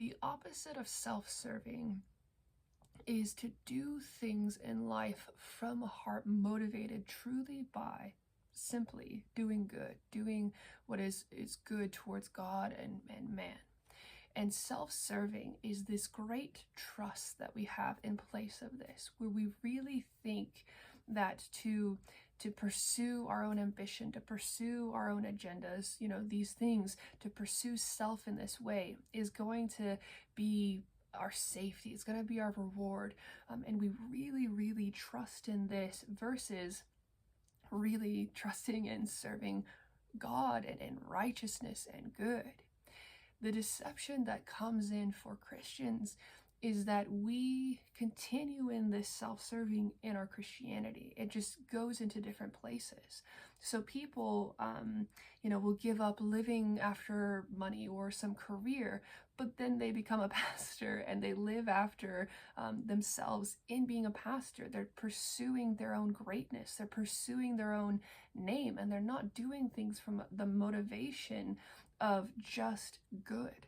The opposite of self-serving is to do things in life from a heart motivated truly by simply doing good, doing what is good towards God and man. And self-serving is this great trust that we have in place of this, where we really think that to pursue our own ambition, to pursue our own agendas, these things, to pursue self in this way is going to be our safety. It's going to be our reward. And we really, really trust in this versus really trusting in serving God and righteousness and good. The deception that comes in for Christians is that we continue in this self-serving in our Christianity. It just goes into different places. So people, will give up living after money or some career, but then they become a pastor and they live after themselves in being a pastor. They're pursuing their own greatness. They're pursuing their own name, and they're not doing things from the motivation of just good,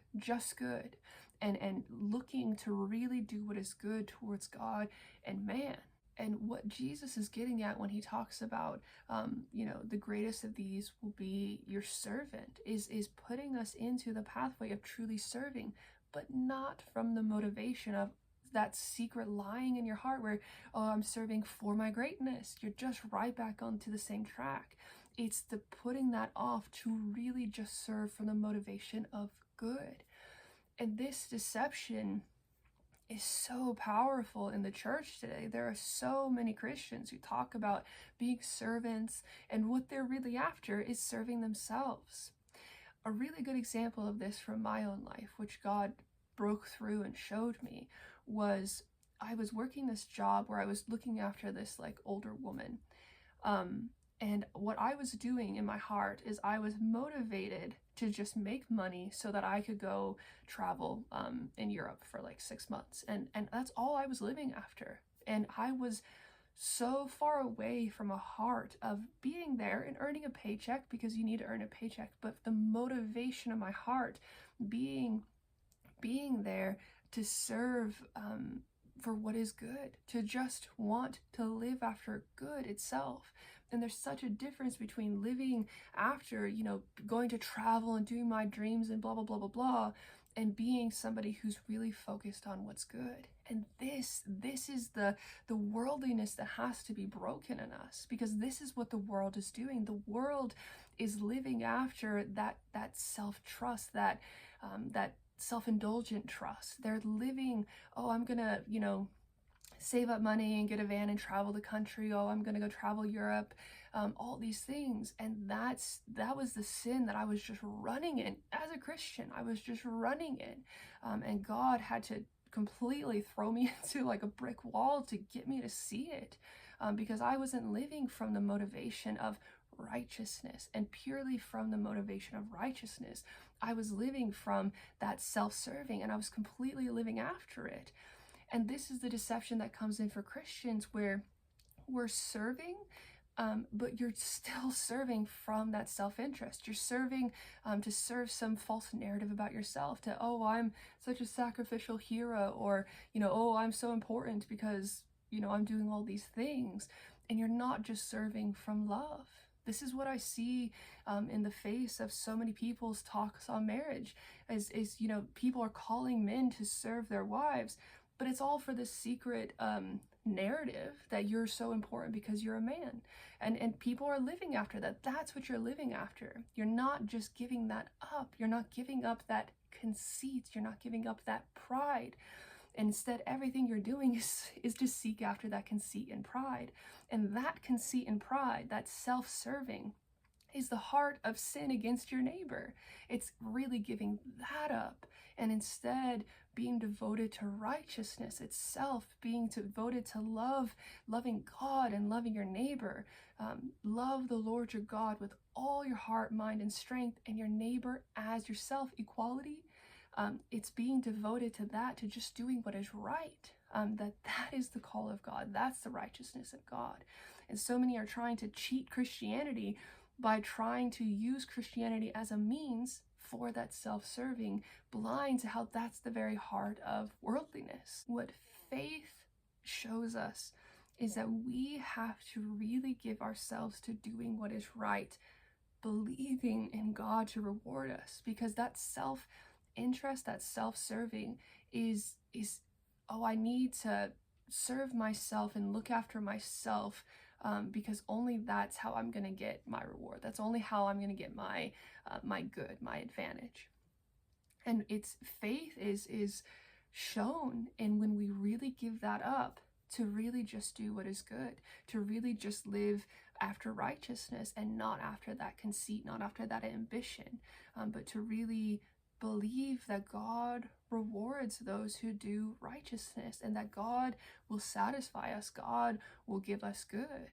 and looking to really do what is good towards God and man. And what Jesus is getting at when he talks about, the greatest of these will be your servant, is putting us into the pathway of truly serving, but not from the motivation of that secret lying in your heart where, oh, I'm serving for my greatness. You're just right back onto the same track. It's the putting that off to really just serve from the motivation of good. And this deception is so powerful in the church today. There are so many Christians who talk about being servants, and what they're really after is serving themselves. A really good example of this from my own life, which God broke through and showed me, was I was working this job where I was looking after this older woman. And what I was doing in my heart is I was motivated to just make money so that I could go travel in Europe for 6 months. And that's all I was living after. And I was so far away from a heart of being there and earning a paycheck, because you need to earn a paycheck, but the motivation of my heart being there to serve for what is good, to just want to live after good itself. And there's such a difference between living after, going to travel and doing my dreams and blah, blah, blah, blah, blah, and being somebody who's really focused on what's good. And this is the worldliness that has to be broken in us, because this is what the world is doing. The world is living after that self-trust, that self-indulgent trust. They're living, oh, I'm gonna, save up money and get a van and travel the country. Oh, I'm gonna go travel Europe. All these things. And that was the sin that I was just running in as a Christian. I was just running in. And God had to completely throw me into a brick wall to get me to see it, because I wasn't living from the motivation of righteousness and purely from the motivation of righteousness. I was living from that self-serving, and I was completely living after it. And this is the deception that comes in for Christians, where we're serving, but you're still serving from that self-interest. You're serving to serve some false narrative about yourself, to, oh, I'm such a sacrificial hero, or, oh, I'm so important because, I'm doing all these things. And you're not just serving from love. This is what I see in the face of so many people's talks on marriage, is people are calling men to serve their wives, but it's all for this secret narrative that you're so important because you're a man. And people are living after that. That's what you're living after. You're not just giving that up. You're not giving up that conceit. You're not giving up that pride. Instead, everything you're doing is to seek after that conceit and pride. And that conceit and pride, that self-serving, is the heart of sin against your neighbor. It's really giving that up, and instead being devoted to righteousness itself, being devoted to loving God and loving your neighbor. Love the Lord your God with all your heart, mind, and strength, and your neighbor as yourself, equality. It's being devoted to that, to just doing what is right. That is the call of God. That's the righteousness of God. And so many are trying to cheat Christianity by trying to use Christianity as a means for that self-serving, blind to how that's the very heart of worldliness. What faith shows us is that we have to really give ourselves to doing what is right, believing in God to reward us, because that self-interest, that self-serving is oh, I need to serve myself and look after myself, because only that's how I'm going to get my reward. That's only how I'm going to get my my good, my advantage. And it's faith is shown in when we really give that up to really just do what is good, to really just live after righteousness and not after that conceit, not after that ambition, but to really believe that God rewards those who do righteousness and that God will satisfy us, God will give us good.